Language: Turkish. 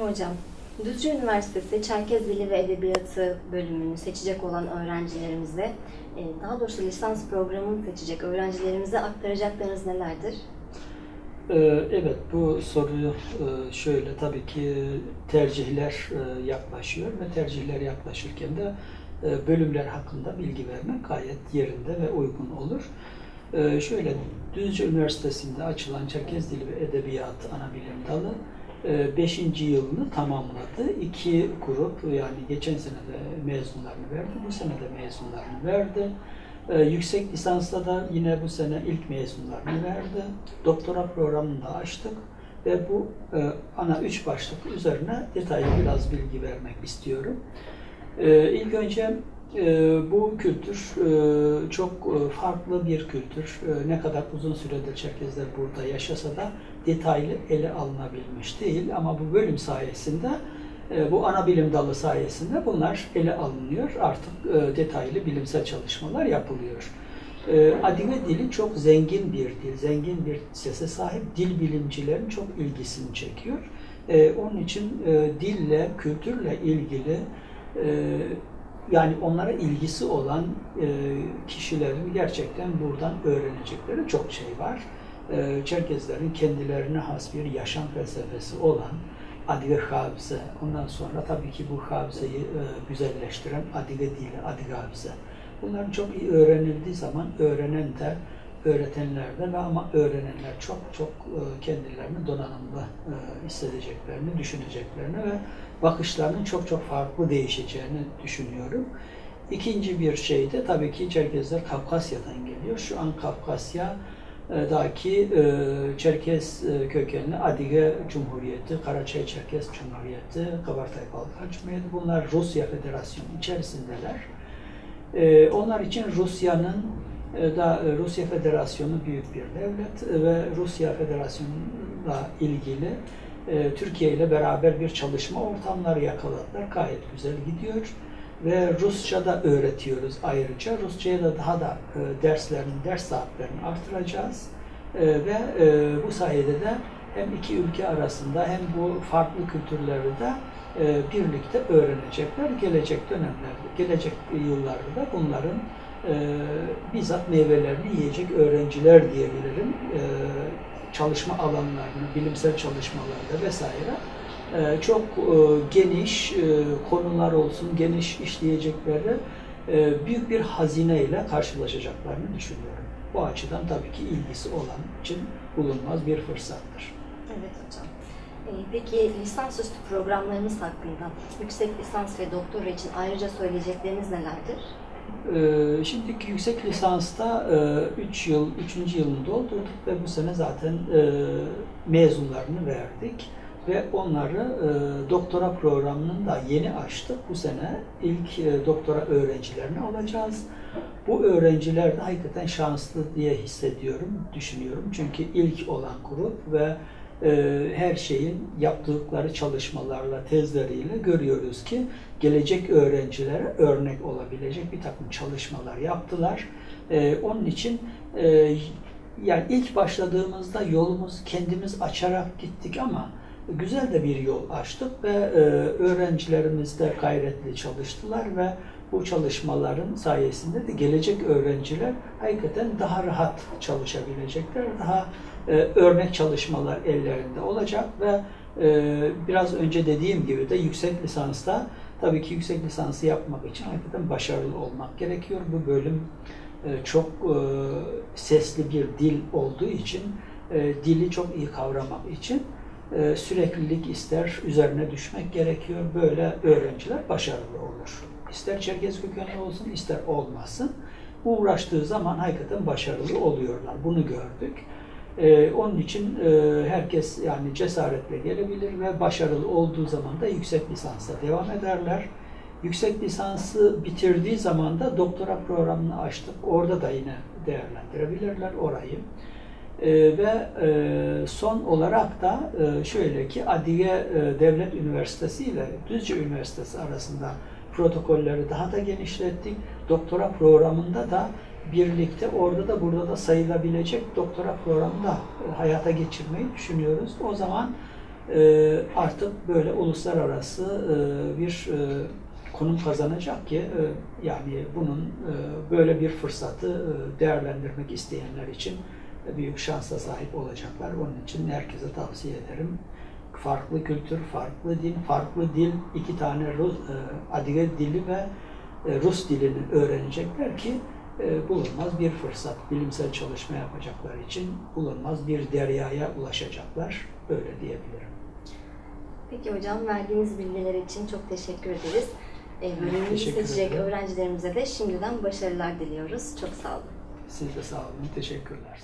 hocam. Düzce Üniversitesi Çerkez Dili ve Edebiyatı bölümünü seçecek olan öğrencilerimize, daha doğrusu lisans programını seçecek öğrencilerimize aktaracaklarınız nelerdir? Evet, bu soruyu şöyle, tabii ki tercihler yaklaşıyor ve tercihler yaklaşırken de bölümler hakkında bilgi vermek gayet yerinde ve uygun olur. Şöyle, Düzce Üniversitesi'nde açılan Çerkez Dili ve Edebiyatı Anabilim Dalı 5. yılını tamamladı. İki grup, yani geçen sene de mezunlarını verdi, bu sene de mezunlarını verdi. Yüksek lisansta da yine bu sene ilk mezunlarını verdi. Doktora programını da açtık ve bu ana 3 başlık üzerine detaylı biraz bilgi vermek istiyorum. İlk önce bu kültür çok farklı bir kültür. Ne kadar uzun süredir Çerkezler burada yaşasa da detaylı ele alınabilmiş değil, ama bu bölüm sayesinde, bu ana bilim dalı sayesinde bunlar ele alınıyor. Artık detaylı bilimsel çalışmalar yapılıyor. Adive dili çok zengin bir dil, zengin bir sese sahip, dil bilimcilerin çok ilgisini çekiyor. Onun için dille, kültürle ilgili yani onlara ilgisi olan kişilerin gerçekten buradan öğrenecekleri çok şey var. Çerkezlerin kendilerine has bir yaşam felsefesi olan Adige Havze, ondan sonra tabii ki bu Havze'yi güzelleştiren Adige dili, Adige Havze. Bunların çok iyi öğrenildiği zaman öğrenen de, öğretenler de, ve ama öğrenenler çok kendilerini donanımlı hissedeceklerini, düşüneceklerini ve bakışlarının çok farklı değişeceğini düşünüyorum. İkinci bir şey de tabii ki Çerkezler Kafkasya'dan geliyor. Şu an Kafkasya'daki Çerkez kökenli Adige Cumhuriyeti, Karaçay Çerkez Cumhuriyeti, Kabartay Balkan Cumhuriyeti, bunlar Rusya Federasyonu içerisindeler. Onlar için Rusya Federasyonu büyük bir devlet ve Rusya Federasyonu'na ilgili Türkiye ile beraber bir çalışma ortamları yakaladılar. Gayet güzel gidiyor ve Rusça da öğretiyoruz ayrıca. Rusça'ya da daha da ders saatlerini artıracağız ve bu sayede de hem iki ülke arasında hem bu farklı kültürleri de birlikte öğrenecekler. Gelecek dönemlerde, gelecek yıllarda da bunların bizzat meyvelerini yiyecek öğrenciler diyebilirim. Çalışma alanlarını, bilimsel çalışmalarda vesaire çok geniş konular olsun, geniş işleyecekleri büyük bir hazineyle karşılaşacaklarını düşünüyorum. Bu açıdan tabii ki ilgisi olan için bulunmaz bir fırsattır. Evet hocam. Peki lisansüstü programlarınız hakkında yüksek lisans ve doktora için ayrıca söyleyecekleriniz nelerdir? Şimdiki yüksek lisansta 3 yılını doldurduk ve bu sene zaten mezunlarını verdik ve onları doktora programını da yeni açtık. Bu sene ilk doktora öğrencilerini alacağız. Bu öğrenciler de hakikaten şanslı diye düşünüyorum. Çünkü ilk olan grup ve her şeyin yaptıkları çalışmalarla, tezleriyle görüyoruz ki gelecek öğrencilere örnek olabilecek bir takım çalışmalar yaptılar. Onun için yani ilk başladığımızda yolumuz kendimiz açarak gittik, ama güzel de bir yol açtık ve öğrencilerimiz de gayretli çalıştılar ve bu çalışmaların sayesinde de gelecek öğrenciler hakikaten daha rahat çalışabilecekler, daha örnek çalışmalar ellerinde olacak ve biraz önce dediğim gibi de yüksek lisansta tabii ki yüksek lisansı yapmak için hakikaten başarılı olmak gerekiyor. Bu bölüm çok sesli bir dil olduğu için, dili çok iyi kavramak için süreklilik ister, üzerine düşmek gerekiyor. Böyle öğrenciler başarılı olur. İster Çerkez kökenli olsun, ister olmasın. Uğraştığı zaman hakikaten başarılı oluyorlar. Bunu gördük. Onun için herkes yani cesaretle gelebilir ve başarılı olduğu zaman da yüksek lisansa devam ederler. Yüksek lisansı bitirdiği zaman da doktora programını açtık. Orada da yine değerlendirebilirler orayı. Ve son olarak da şöyle ki Adige Devlet Üniversitesi ile Düzce Üniversitesi arasında protokolleri daha da genişlettik. Doktora programında da birlikte orada da burada da sayılabilecek doktora programını da hayata geçirmeyi düşünüyoruz. O zaman artık böyle uluslararası bir konum kazanacak ki yani bunun böyle bir fırsatı değerlendirmek isteyenler için büyük şansa sahip olacaklar. Onun için herkese tavsiye ederim. Farklı kültür, farklı dil, 2 tane Adige dili ve Rus dilini öğrenecekler ki bulunmaz bir fırsat. Bilimsel çalışma yapacaklar için bulunmaz bir deryaya ulaşacaklar. Öyle diyebilirim. Peki hocam, verdiğiniz bilgiler için çok teşekkür ederiz. Bölümümüzü Teşekkür seçecek ederim. öğrencilerimize de şimdiden başarılar diliyoruz. Çok sağ olun. Siz de sağ olun. Teşekkürler.